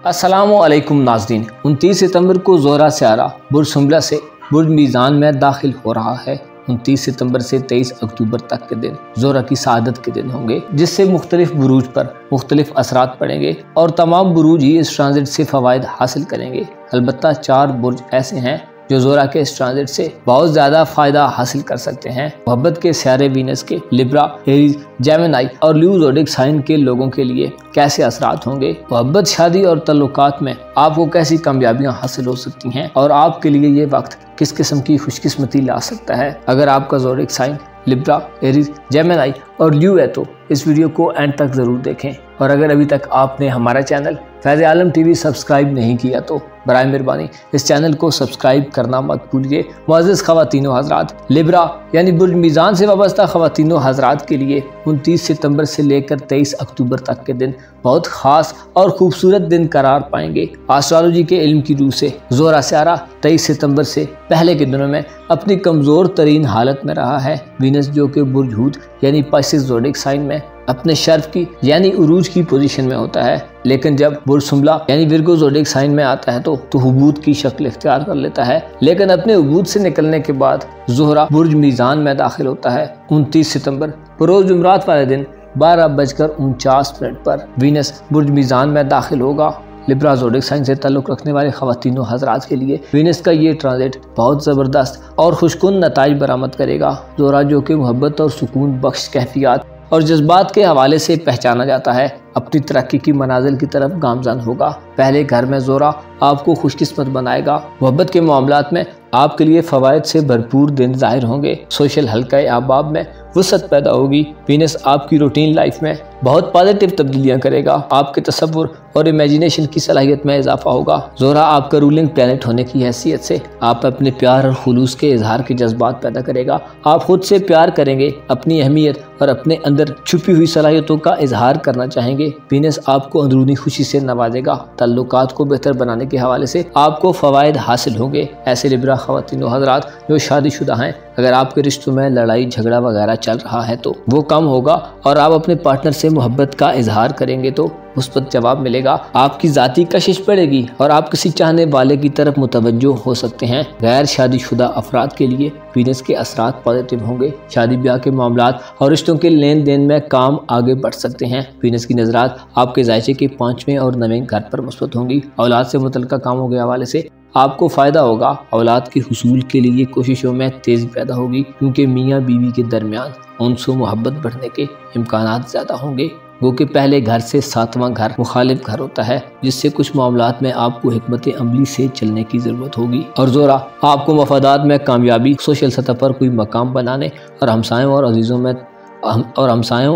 अस्सलाम वालेकुम नाज़रीन। 29 सितंबर को ज़ोहरा सियारा बुर्ज सुंबला से बुर्ज मीज़ान में दाखिल हो रहा है। 29 सितंबर से 23 अक्टूबर तक के दिन ज़ोहरा की सआदत के दिन होंगे, जिससे मुख्तलिफ बुरूज पर मुख्तलिफ असरात पड़ेंगे और तमाम बुरूज ही इस ट्रांजिट से फ़वाइद हासिल करेंगे। अलबत्ता 4 बुर्ज ऐसे हैं जो ज़ोहरा के इस ट्रांजिट से बहुत ज़्यादा फ़ायदा हासिल कर सकते हैं। मोहब्बत के सियारे वीनस के लिब्रा, एरीज, जेमिनी और ल्यू ज़ोडिक साइन के लोगों के लिए कैसे असरात होंगे, मोहब्बत, शादी और तल्लुकात में आपको कैसी कामयाबियां हासिल हो सकती हैं और आपके लिए ये वक्त किस किस्म की खुशकिस्मती ला सकता है। अगर आपका zodiac sign Libra, Aries, Gemini और ल्यू है तो इस वीडियो को एंड तक ज़रूर देखें। और अगर अभी तक आपने हमारा चैनल फैज़ आलम टीवी सब्सक्राइब नहीं किया तो बराए मेहरबानी इस चैनल को सब्सक्राइब करना मत भूलिए। मुअज़्ज़ज़ ख़वातीनो हज़रात, लिब्रा यानी बुर्ज मीज़ान से वाबस्ता ख़वातीनो हज़रात के लिए 29 सितंबर से लेकर 23 अक्टूबर तक के दिन बहुत ख़ास और ख़ूबसूरत दिन करार पाएंगे। एस्ट्रोलॉजी के इल्म की रूह से ज़ोहरा सियारा 23 सितंबर से पहले के दिनों में अपनी कमज़ोर तरीन हालत में रहा है। वीनस जो कि बुर्ज हूत यानी पाइसिस ज़ोडिक साइन में अपने शर्फ की यानी उरूज की पोजीशन में होता है, लेकिन जब बुर्ज सुंबला यानी विर्गो ज़ोडिक साइन में आता है तो हुबूत की शक्ल इख्तियार कर लेता है। लेकिन अपने हुबूत से निकलने के बाद ज़ोहरा बुर्ज मीज़ान में दाखिल होता है। 29 सितंबर बरोज़ जुमरात वाले दिन 12:49 पर वीनस बुर्ज मीज़ान में दाखिल होगा। लिब्रा ज़ोडिक साइन से ताल्लुक़ रखने वाले ख़वातीनो हज़रात के लिए वीनस का ये ट्रांजिट बहुत ज़बरदस्त और खुशकुन नताइज बरामद करेगा। ज़ोहरा जो कि मोहब्बत और सुकून बख्श कैफियत और जज्बात के हवाले से पहचाना जाता है, अपनी तरक्की की मनाजिल की तरफ गामज़न होगा। पहले घर में ज़ोहरा आपको खुशकिस्मत बनाएगा। मोहब्बत के मामलात में आपके लिए फ़वाइद से भरपूर दिन ज़ाहिर होंगे। सोशल हल्का अहबाब में वसअत पैदा होगी। वीनस आपकी रूटीन लाइफ में बहुत पॉजिटिव तब्दीलियाँ करेगा। आपके तसव्वुर और इमेजिनेशन की सलाहियत में इजाफा होगा। ज़ोहरा आपका रूलिंग प्लैनेट होने की हैसियत से आप अपने प्यार और खुलूस के इजहार के जज्बात पैदा करेगा। आप खुद से प्यार करेंगे, अपनी अहमियत और अपने अंदर छुपी हुई सलाहियतों का इजहार करना चाहेंगे। वीनस आपको अंदरूनी खुशी से नवाजेगा। ताल्लुकात को बेहतर बनाने के हवाले से आपको फ़वाइद हासिल होंगे। ऐसे लिब्रा ख़वातीनो हज़रात जो शादीशुदा हैं, अगर आपके रिश्तों में लड़ाई झगड़ा वगैरह चल रहा है तो वो कम होगा और आप अपने पार्टनर से मोहब्बत का इजहार करेंगे तो मुस्बत जवाब मिलेगा। आपकी ज़ाती कशिश बढ़ेगी और आप किसी चाहने वाले की तरफ मुतवज्जो हो सकते हैं। गैर शादीशुदा अफराद के लिए वीनस के असरात पॉजिटिव होंगे। शादी ब्याह के मामलात और रिश्तों के लेन देन में काम आगे बढ़ सकते हैं। वीनस की नज़रात आपके जायचे के 5वें और 9वें घर पर मुस्बत होंगी। औलाद से मुतल्लिक़ कामों के हवाले से आपको फ़ायदा होगा। औलाद के हुसूल के लिए कोशिशों में तेज़ी पैदा होगी, क्योंकि मियाँ बीवी के दरमियान उनसे मोहब्बत बढ़ने के इम्कानात ज़्यादा होंगे। वो कि पहले घर से 7वां घर मुखालिफ घर होता है, जिससे कुछ मामलात में आपको हिकमत अमली से चलने की ज़रूरत होगी। और ज़ोहरा आपको मफादात में कामयाबी, सोशल सतह पर कोई मकाम बनाने और हमसायों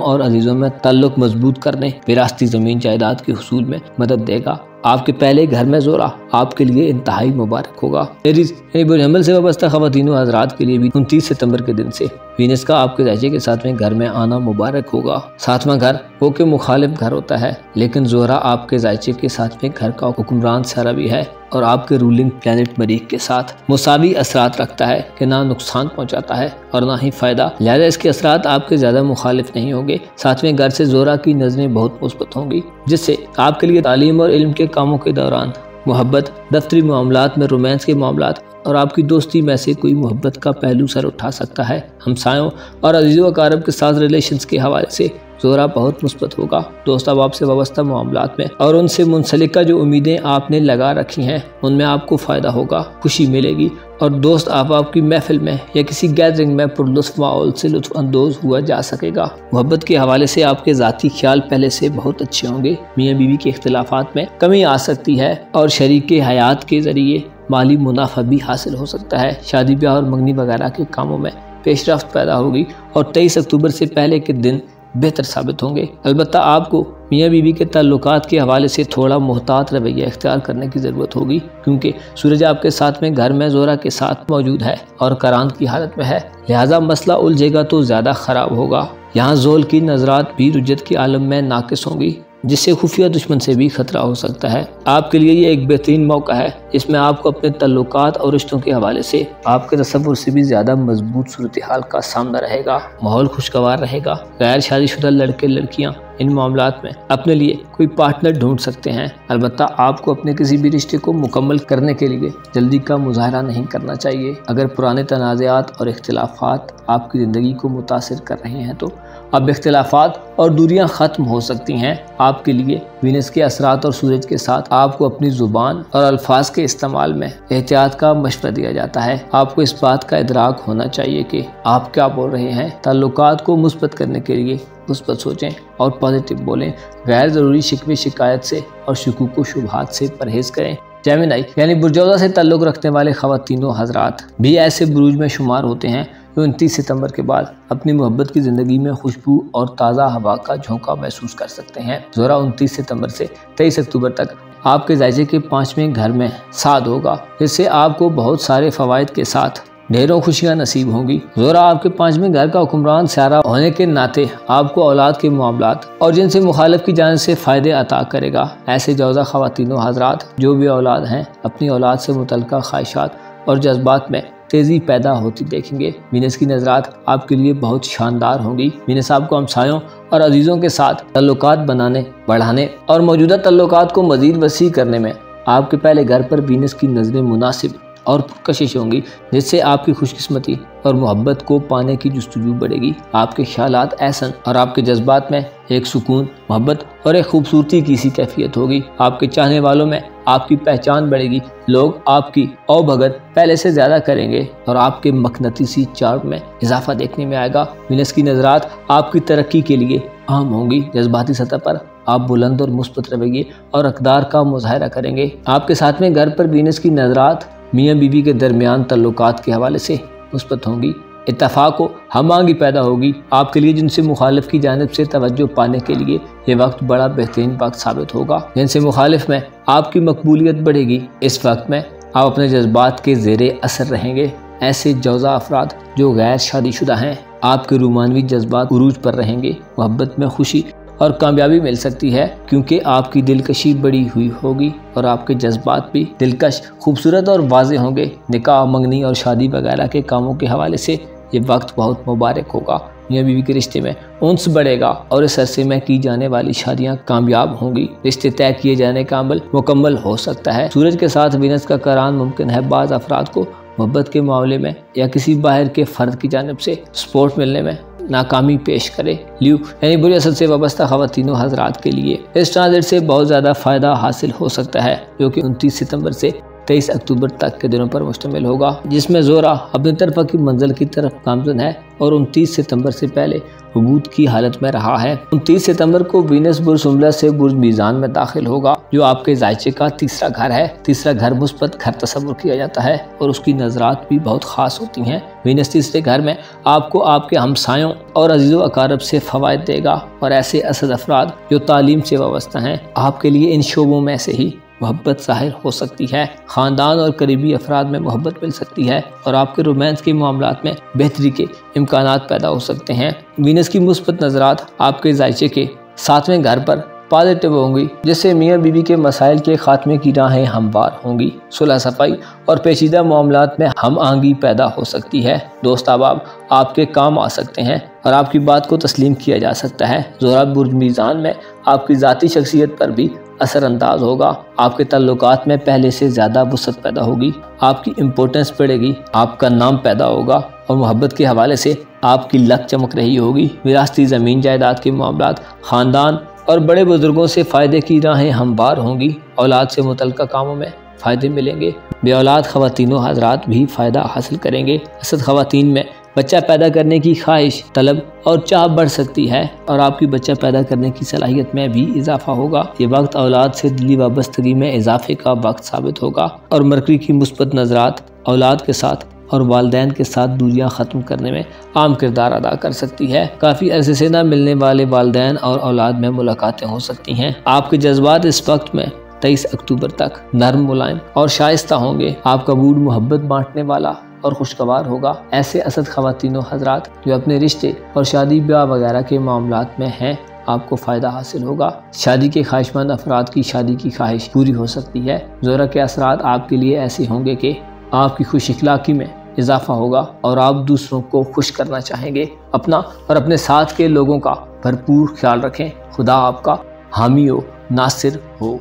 और अजीज़ों में ताल्लुक़ मजबूत करने, विरासती ज़मीन जायदाद के हुसूल में मदद देगा। आपके पहले घर में ज़ोहरा आपके लिए इंतहाई मुबारक होगा। एरीज यानी बुर्ज हमल से वाबस्ता ख़वातीनो हज़रात के लिए भी 29 सितंबर के दिन से वीनस का आपके जायचे के 7वें घर में आना मुबारक होगा। 7वां घर वो के मुखालिफ घर होता है, लेकिन ज़ोहरा आपके जायचे के 7वें घर का हुक्मरान सियारा भी है और आपके रूलिंग प्लैनेट मरीख के साथ मुसावी असरात रखता है कि ना नुकसान पहुंचाता है और ना ही फ़ायदा। लिहाजा इसके असरात आपके ज़्यादा मुखालिफ नहीं होंगे। 7वें घर से ज़ोहरा की नज़रें बहुत मुस्बत होंगी, जिससे आपके लिए तालीम और इल्म के कामों के दौरान मोहब्बत, दफ्तरी मामलात में रोमांस के मामलात और आपकी दोस्ती में से कोई मोहब्बत का पहलू सर उठा सकता है। हमसायों और अजीज़ अकारब के साथ रिलेशंस के हवाले से ज़ोहरा बहुत मुस्बत होगा। दोस्त अहबाब से वाबस्ता मामलात में और उनसे मुंसलिका जो उम्मीदें आपने लगा रखी हैं उनमें आपको फ़ायदा होगा, खुशी मिलेगी और दोस्त अहबाब की महफिल में या किसी गैदरिंग में पुरलुत्फ़ माहौल से लुत्फ़ अंदोज़ हुआ जा सकेगा। मोहब्बत के हवाले से आपके ज़ाती ख्याल पहले से बहुत अच्छे होंगे। मियाँ बीवी के इख्तिलाफ़ात में कमी आ सकती है और शरीक हयात के ज़रिए माली मुनाफा भी हासिल हो सकता है। शादी ब्याह और मंगनी वगैरह के कामों में पेशरफ्त पैदा होगी और 23 अक्टूबर से पहले के दिन बेहतर साबित होंगे। अलबत्ता आपको मियाँ बीवी के ताल्लुकात के हवाले से थोड़ा मोहतात रवैया इख्तियार करने की ज़रूरत होगी, क्योंकि सूरज आपके 7वें घर में ज़ोहरा के साथ मौजूद है और करांत की हालत में है। लिहाजा मसला उलझेगा तो ज़्यादा ख़राब होगा। यहाँ ज़ोल की नज़रात भी रुज्जत के आलम में नाकिस होंगी, जिससे खुफिया दुश्मन से भी खतरा हो सकता है। आपके लिए ये एक बेहतरीन मौका है, इसमें आपको अपने तल्लुकात और रिश्तों के हवाले से आपके तसव्वुर से भी ज़्यादा मजबूत सूरत हाल का सामना रहेगा। माहौल खुशगवार रहेगा। गैर शादीशुदा लड़के लड़कियाँ इन मामलात में अपने लिए कोई पार्टनर ढूंढ सकते हैं। अलबत्ता आपको अपने किसी भी रिश्ते को मुकम्मल करने के लिए जल्दी का मुजाहरा नहीं करना चाहिए। अगर पुराने तनाज़ात और इख्तिलाफात आपकी ज़िंदगी को मुतासिर कर रहे हैं तो अब इख्तिलाफात और दूरियां ख़त्म हो सकती हैं। आपके लिए वीनस के असरात और सूरज के साथ आपको अपनी ज़ुबान और अल्फाज के इस्तेमाल में एहतियात का मशवरा दिया जाता है। आपको इस बात का इदराक होना चाहिए कि आप क्या बोल रहे हैं। ताल्लुकात को मुस्बत करने के लिए मुस्बत सोचें और पॉजिटिव बोलें। गैर ज़रूरी शिकवे शिकायत से और शुकूक व शुबहात से परहेज़ करें। जेमिनी यानी बुर्जौज़ा से ताल्लुक़ रखने वाले ख़वातीनो हज़रात भी ऐसे बुरूज में शुमार होते हैं जो 29 सितंबर के बाद अपनी मोहब्बत की ज़िंदगी में खुशबू और ताज़ा हवा का झोंका महसूस कर सकते हैं। ज़ोरा 29 सितंबर से 23 अक्टूबर तक आपके जायजे के 5वें घर में साद होगा, जिससे आपको बहुत सारे फ़वाइद के साथ ढेरों खुशियां नसीब होंगी। ज़ोरा आपके 5वें घर का हुक्मरान सारा होने के नाते आपको औलाद के मामलात और जिनसे मुखालिफ की जानिब से फ़ायदे अता करेगा। ऐसे जौज़ा ख़वातीनो हज़रात जो भी औलाद हैं अपनी औलाद से मुतल्लिक़ ख्वाहिशात और जज्बात में तेज़ी पैदा होती देखेंगे। वीनस की नज़रात आपके लिए बहुत शानदार होंगी। वीनस आपको हमसायों और अजीज़ों के साथ तल्लुकात बनाने, बढ़ाने और मौजूदा तल्लुकात को मज़ीद वसी करने में आपके पहले घर पर वीनस की नज़रें मुनासिब और कशिश होंगी, जिससे आपकी खुशकिस्मती और मोहब्बत को पाने की जुस्तजू बढ़ेगी। आपके ख्यालात एहसन और आपके जज्बात में एक सुकून, मोहब्बत और एक खूबसूरती की सी कैफियत होगी। आपके चाहने वालों में आपकी पहचान बढ़ेगी। लोग आपकी औ भगत पहले से ज़्यादा करेंगे और आपके मकनतीसी चार्ट में इजाफा देखने में आएगा। वीनस की नज़रात आपकी तरक्की के लिए अहम होंगी। जज्बाती सतह पर आप बुलंद और मुस्बत रवैये और अक़दार का मुज़ाहरा करेंगे। आपके 7वें घर पर वीनस की नज़रात मियाँ बीवी के दरमियान तल्लुकात के हवाले से मुस्बत होंगी। इत्तफाक व हमआहंगी पैदा होगी। आपके लिए जिनसे मुखालिफ की जानिब से तवज्जो पाने के लिए ये वक्त बड़ा बेहतरीन वक्त साबित होगा। जिनसे मुखालिफ में आपकी मकबूलियत बढ़ेगी। इस वक्त में आप अपने जज्बात के ज़ेरे असर रहेंगे। ऐसे जौज़ा अफराद जो गैर शादीशुदा हैं, आपके रूमानवी जज्बात उरूज पर रहेंगे। मोहब्बत में खुशी और कामयाबी मिल सकती है क्योंकि आपकी दिलकशी बड़ी हुई होगी और आपके जज्बात भी दिलकश, खूबसूरत और वाज़े होंगे। निकाह, मंगनी और शादी वगैरह के कामों के हवाले से ये वक्त बहुत मुबारक होगा। मियाँ बीवी के रिश्ते में उन्स बढ़ेगा और इस अरसे में की जाने वाली शादियाँ कामयाब होंगी। रिश्ते तय किए जाने का अमल मुकम्मल हो सकता है। सूरज के साथ वीनस का करान मुमकिन है बाज़ अफराद को मोहब्बत के मामले में या किसी बाहर के फ़र्द की जानिब से सपोर्ट मिलने में नाकामी पेश करे। ल्यू यानी बुरी असल से वाबस्ता ख़वातीनो हज़रात के लिए इस ट्रांजिट से बहुत ज़्यादा फ़ायदा हासिल हो सकता है, जो कि 29 सितंबर से 23 अक्टूबर तक के दिनों पर मुश्तमिल होगा, जिसमें ज़ोरा अपनी तरफ़ा की मंजिल की तरफ गामज़न है और 29 सितंबर से पहले हबूत की हालत में रहा है। 29 सितंबर को वीनस बुर्ज सुंबला से बुर्ज मीज़ान में दाखिल होगा, जो आपके जायचे का तीसरा घर है। तीसरा घर मुस्बत घर तस्वुर किया जाता है और उसकी नज़रात भी बहुत ख़ास होती हैं। वीनस तीसरे घर में आपको आपके हमसायों और अजीज़ो अकारब से फ़वाइद देगा और ऐसे असद अफराद जो तालीम से वाबस्ता हैं, आपके लिए इन शोबों में से ही मोहब्बत ज़ाहिर हो सकती है। ख़ानदान और करीबी अफराद में मोहब्बत मिल सकती है और आपके रोमांस के मामलात में बेहतरी के इम्कानात पैदा हो सकते हैं। वीनस की मुस्बत नज़रात आपके जायचे के 7वें घर पर पॉजिटिव होंगी, जिससे मियाँ बीवी के मसाइल के खात्मे की राहें हमवार होंगी। सुलह सफाई और पेचीदा मामलात में हम आहंगी पैदा हो सकती है। दोस्त अहबाब आपके काम आ सकते हैं और आपकी बात को तस्लीम किया जा सकता है। ज़ोरा बुर्ज मीज़ान में आपकी ज़ाती शख्सियत पर भी असर अंदाज होगा। आपके ताल्लुकात में पहले से ज़्यादा वुसअत पैदा होगी। आपकी इम्पोर्टेंस बढ़ेगी। आपका नाम पैदा होगा और मोहब्बत के हवाले से आपकी लक चमक रही होगी। विरासती ज़मीन जायदाद के मामलात, ख़ानदान और बड़े बुजुर्गों से फ़ायदे की राहें हमवार होंगी। औलाद से मुतल्लिक़ कामों में फ़ायदे मिलेंगे। बे औलाद ख़वातीनो हज़रात भी फ़ायदा हासिल करेंगे। असद ख़वातीन में बच्चा पैदा करने की ख्वाहिश, तलब और चाह बढ़ सकती है और आपकी बच्चा पैदा करने की सलाहियत में भी इजाफा होगा। ये वक्त औलाद से दिली वाबस्तगी में इजाफे का वक्त साबित होगा और मरकरी की मुस्बत नज़रात औलाद के साथ और वालिदैन के साथ दूरियां ख़त्म करने में अहम किरदार अदा कर सकती है। काफ़ी अरसे से न मिलने वाले वालिदैन और औलाद में मुलाकातें हो सकती हैं। आपके जज्बात इस वक्त में 23 अक्टूबर तक नरम, मुलायम और शाइस्ता होंगे। आपका मूड मोहब्बत बांटने वाला और खुशगवार होगा। ऐसे असद ख़वातीनो हज़रात जो अपने रिश्ते और शादी ब्याह वगैरह के मामलात में हैं, आपको फ़ायदा हासिल होगा। शादी के ख्वाहिशमंद अफराद की शादी की ख्वाहिश पूरी हो सकती है। ज़ोरा के असरात आपके लिए ऐसे होंगे कि आपकी खुश इखलाक़ी में اضافہ ہوگا اور آپ دوسروں کو خوش کرنا چاہیں گے۔ اپنا اور اپنے ساتھ کے لوگوں کا بھرپور خیال رکھیں۔ خدا آپ کا حامی و ناصر ہو۔